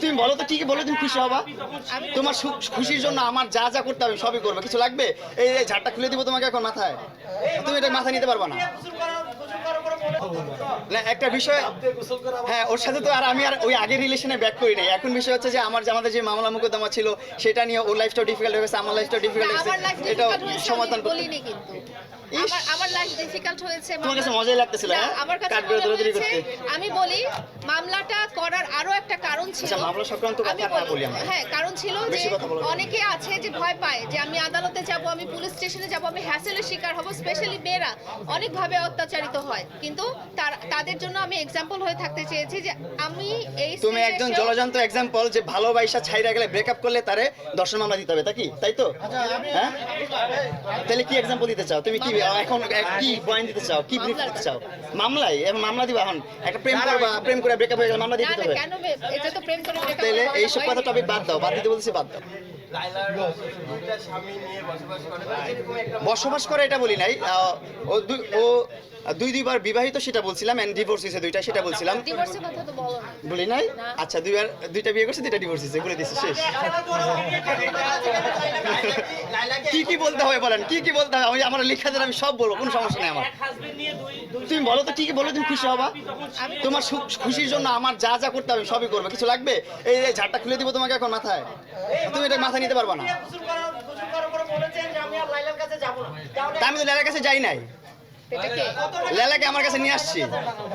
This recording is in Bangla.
তুমি বলো তো কি কি বলো, তুমি খুশি হবা? তোমার খুশির জন্য আমার যা যা করতে হবে সবই করবে, কিছু লাগবে? এই এই ঝাড়টা খুলে দিব তোমাকে এখন মাথায়, তুমি এটা মাথায় নিতে পারবা না। না একটা বিষয়, হ্যাঁ ওর সাথে তো আর আমি আর ওই আগের রিলেশনে ব্যাক করি নাই। এখন বিষয় হচ্ছে যে আমাদের যে মামলা মোকদ্দমা ছিল সেটা নিয়ে ওর লাইফটাও ডিফিকাল্ট হয়ে গেছে, আমার লাইফটাও ডিফিকাল্ট হয়েছে, এটা সমাধান বলিনি কিন্তু আমার লাইফ ডিফিকাল্ট হয়েছে। তোমার কাছে মজাই লাগতেছিল? হ্যাঁ আমার কাছে আমি বলি মামলাটা করার আরো একটা কারণ ছিল। আচ্ছা মামলা সংক্রান্ত কথা না বলি আমরা। হ্যাঁ কারণ ছিল যে অনেকে আছে যে ভয় পায় যে আমি আদালতে যাব, আমি পুলিশ স্টেশনে যাব, আমি হ্যাসেলের শিকার হব। স্পেশালি মেয়েরা অনেকভাবে অত্যাচারিত হয়, কিন্তু তাদের জন্য আমি এক্সাম্পল হয়ে থাকতে চেয়েছি যে আমি এই তুমি একজন জলজন্ত এক্সাম্পল যে ভালোবাসা ছাইরা গেলে ব্রেকআপ করলে তারে দর্শন মামলা দিতে হবে, তাই তো? হ্যাঁ তাহলে কি এক্সাম্পল দিতে চাও তুমি? কি এখন কি পয়েন্ট দিতে চাও, কি ব্রিফ দিতে চাও? মামলায় এবং মামলা দিবা। এখন একটা প্রেম করবা, প্রেম করে ব্রেকআপ হয়ে গেলে মামলা দিতে হবে। কেন? এটা তো প্রেম করে ব্রেকআপ। তাহলে এই সব কথা টপিক বাদ দাও, বাদ দিতে বলছি বাদ দাও। বসবাস করে এটা বলি নাই, ও দুইবার বিবাহিত সেটা বলছিলাম, এন্ড ডিভোর্স হয়েছে দুইটা সেটা বলছিলাম। ডিভোর্সের কথা তো বলো না। বলি নাই? আচ্ছা দুইটা বিয়ে করছে, দুইটা ডিভোর্স হয়েছে, বলে দিচ্ছি শেষ। কি কি বলতে হবে বলেন, কি কি বলতে হবে? আমার লেখা দিলে আমি সব বলবো, কোনো সমস্যা নেই আমার। তুমি বলো তো কি কি বলো, তুমি খুশি হবা? তোমার খুশির জন্য আমার যা যা করতে হবে সবই করবে, কিছু লাগবে? এই এই ঝাড়টা খুলে দিব তোমাকে এখন মাথায়, তুমি এটা মাথায় নিতে পারবা না। আমি তো লেলার কাছে যাই নাই, লেলাকে আমার কাছে নিয়ে আসছি।